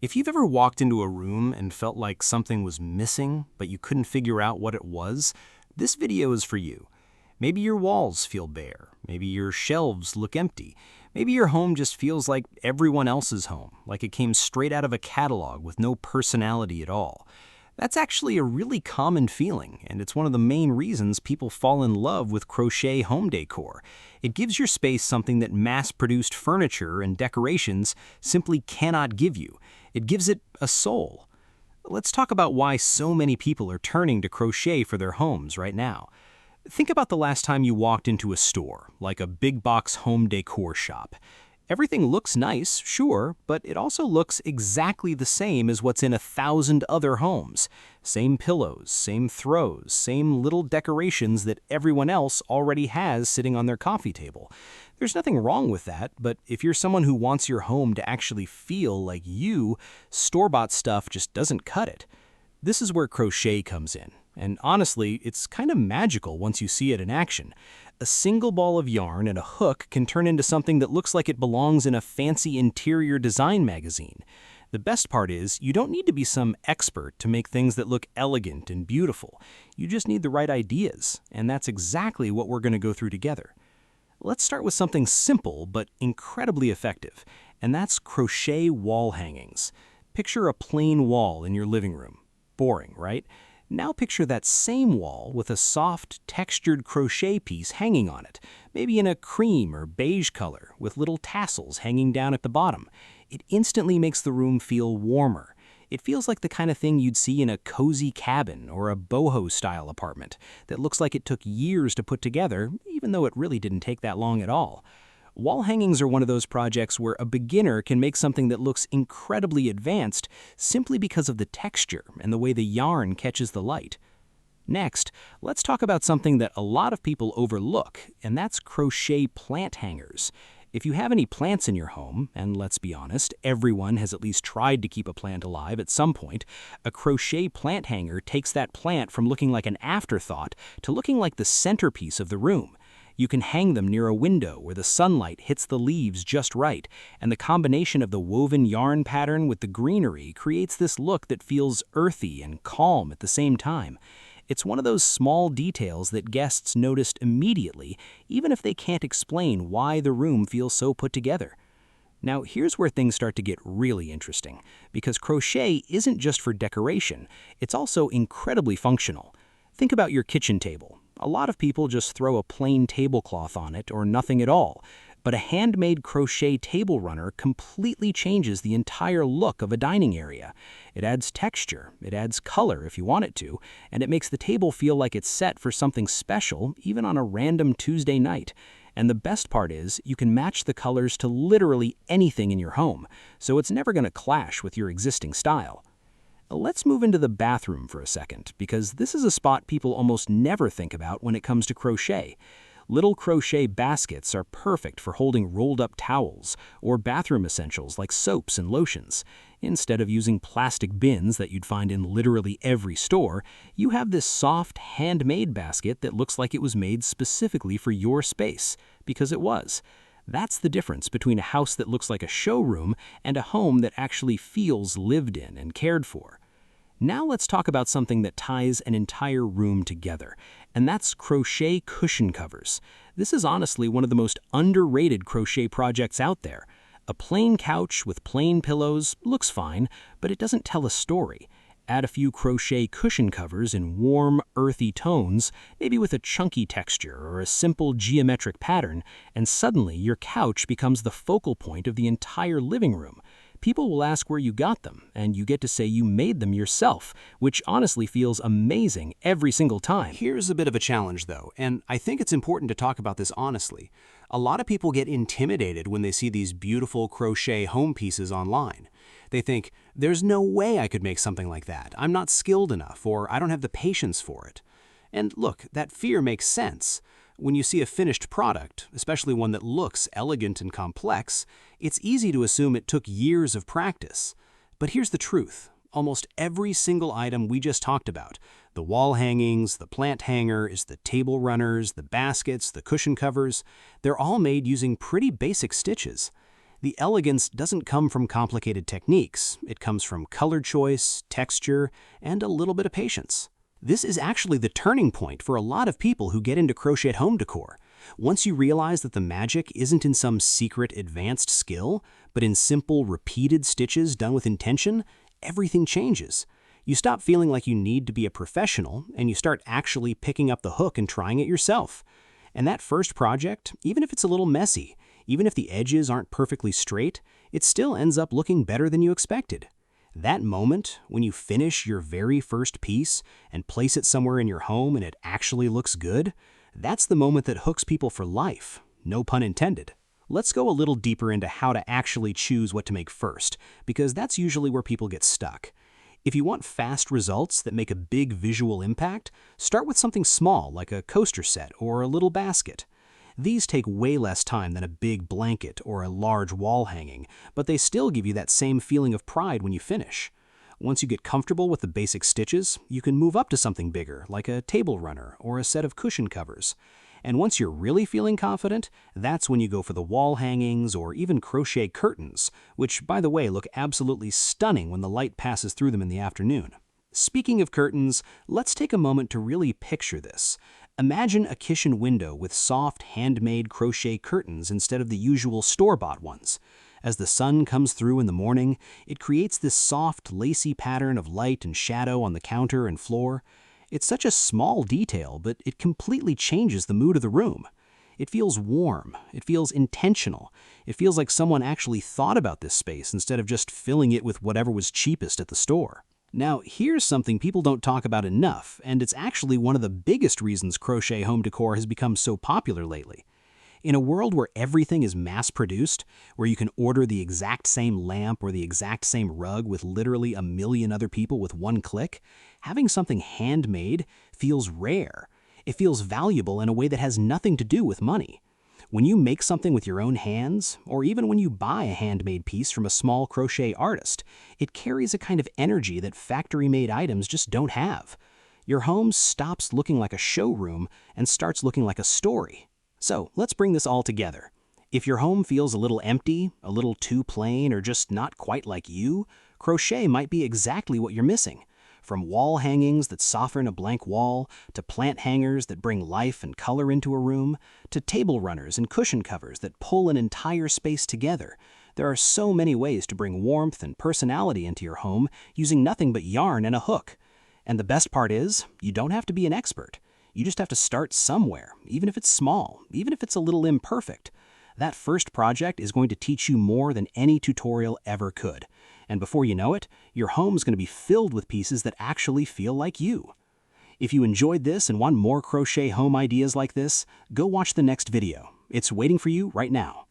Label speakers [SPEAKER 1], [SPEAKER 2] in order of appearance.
[SPEAKER 1] If you've ever walked into a room and felt like something was missing, but you couldn't figure out what it was, this video is for you. Maybe your walls feel bare, maybe your shelves look empty, maybe your home just feels like everyone else's home, like it came straight out of a catalog with no personality at all. That's actually a really common feeling, and it's one of the main reasons people fall in love with crochet home decor. It gives your space something that mass-produced furniture and decorations simply cannot give you. It gives it a soul. Let's talk about why so many people are turning to crochet for their homes right now. Think about the last time you walked into a store, like a big box home decor shop. Everything looks nice, sure, but it also looks exactly the same as what's in 1,000 other homes. Same pillows, same throws, same little decorations that everyone else already has sitting on their coffee table. There's nothing wrong with that, but if you're someone who wants your home to actually feel like you, store-bought stuff just doesn't cut it. This is where crochet comes in. And honestly, it's kind of magical once you see it in action. A single ball of yarn and a hook can turn into something that looks like it belongs in a fancy interior design magazine. The best part is, you don't need to be some expert to make things that look elegant and beautiful. You just need the right ideas, and that's exactly what we're going to go through together. Let's start with something simple but incredibly effective, and that's crochet wall hangings. Picture a plain wall in your living room. Boring, right? Now picture that same wall with a soft, textured crochet piece hanging on it, maybe in a cream or beige color with little tassels hanging down at the bottom. It instantly makes the room feel warmer. It feels like the kind of thing you'd see in a cozy cabin or a boho-style apartment that looks like it took years to put together, even though it really didn't take that long at all. Wall hangings are one of those projects where a beginner can make something that looks incredibly advanced simply because of the texture and the way the yarn catches the light. Next, let's talk about something that a lot of people overlook, and that's crochet plant hangers. If you have any plants in your home, and let's be honest, everyone has at least tried to keep a plant alive at some point, a crochet plant hanger takes that plant from looking like an afterthought to looking like the centerpiece of the room. You can hang them near a window where the sunlight hits the leaves just right, and the combination of the woven yarn pattern with the greenery creates this look that feels earthy and calm at the same time. It's one of those small details that guests noticed immediately, even if they can't explain why the room feels so put together. Now, here's where things start to get really interesting, because crochet isn't just for decoration, it's also incredibly functional. Think about your kitchen table. A lot of people just throw a plain tablecloth on it or nothing at all, but a handmade crochet table runner completely changes the entire look of a dining area. It adds texture, it adds color if you want it to, and it makes the table feel like it's set for something special, even on a random Tuesday night. And the best part is, you can match the colors to literally anything in your home, so it's never going to clash with your existing style. Let's move into the bathroom for a second, because this is a spot people almost never think about when it comes to crochet. Little crochet baskets are perfect for holding rolled-up towels or bathroom essentials like soaps and lotions. Instead of using plastic bins that you'd find in literally every store, you have this soft, handmade basket that looks like it was made specifically for your space, because it was. That's the difference between a house that looks like a showroom and a home that actually feels lived in and cared for. Now let's talk about something that ties an entire room together, and that's crochet cushion covers. This is honestly one of the most underrated crochet projects out there. A plain couch with plain pillows looks fine, but it doesn't tell a story. Add a few crochet cushion covers in warm, earthy tones, maybe with a chunky texture or a simple geometric pattern, and suddenly your couch becomes the focal point of the entire living room. People will ask where you got them, and you get to say you made them yourself, which honestly feels amazing every single time.
[SPEAKER 2] Here's a bit of a challenge, though, and I think it's important to talk about this honestly. A lot of people get intimidated when they see these beautiful crochet home pieces online. They think, there's no way I could make something like that. I'm not skilled enough, or I don't have the patience for it. And look, that fear makes sense. When you see a finished product, especially one that looks elegant and complex, it's easy to assume it took years of practice. But here's the truth. Almost every single item we just talked about, the wall hangings, the plant hangers, the table runners, the baskets, the cushion covers, they're all made using pretty basic stitches. The elegance doesn't come from complicated techniques. It comes from color choice, texture, and a little bit of patience. This is actually the turning point for a lot of people who get into crochet home decor. Once you realize that the magic isn't in some secret advanced skill, but in simple, repeated stitches done with intention, everything changes. You stop feeling like you need to be a professional, and you start actually picking up the hook and trying it yourself. And that first project, even if it's a little messy, even if the edges aren't perfectly straight, it still ends up looking better than you expected. That moment, when you finish your very first piece and place it somewhere in your home and it actually looks good, that's the moment that hooks people for life. No pun intended. Let's go a little deeper into how to actually choose what to make first, because that's usually where people get stuck. If you want fast results that make a big visual impact, start with something small like a coaster set or a little basket. These take way less time than a big blanket or a large wall hanging, but they still give you that same feeling of pride when you finish. Once you get comfortable with the basic stitches, you can move up to something bigger, like a table runner or a set of cushion covers. And once you're really feeling confident, that's when you go for the wall hangings or even crochet curtains, which, by the way, look absolutely stunning when the light passes through them in the afternoon. Speaking of curtains, let's take a moment to really picture this. Imagine a kitchen window with soft, handmade crochet curtains instead of the usual store-bought ones. As the sun comes through in the morning, it creates this soft, lacy pattern of light and shadow on the counter and floor. It's such a small detail, but it completely changes the mood of the room. It feels warm, it feels intentional, it feels like someone actually thought about this space instead of just filling it with whatever was cheapest at the store. Now, here's something people don't talk about enough, and it's actually one of the biggest reasons crochet home decor has become so popular lately. In a world where everything is mass-produced, where you can order the exact same lamp or the exact same rug with literally a million other people with one click, having something handmade feels rare. It feels valuable in a way that has nothing to do with money. When you make something with your own hands, or even when you buy a handmade piece from a small crochet artist, it carries a kind of energy that factory-made items just don't have. Your home stops looking like a showroom and starts looking like a story. So let's bring this all together. If your home feels a little empty, a little too plain, or just not quite like you, crochet might be exactly what you're missing. From wall hangings that soften a blank wall, to plant hangers that bring life and color into a room, to table runners and cushion covers that pull an entire space together, there are so many ways to bring warmth and personality into your home using nothing but yarn and a hook. And the best part is, you don't have to be an expert. You just have to start somewhere, even if it's small, even if it's a little imperfect. That first project is going to teach you more than any tutorial ever could. And before you know it, your home's going to be filled with pieces that actually feel like you. If you enjoyed this and want more crochet home ideas like this, go watch the next video. It's waiting for you right now.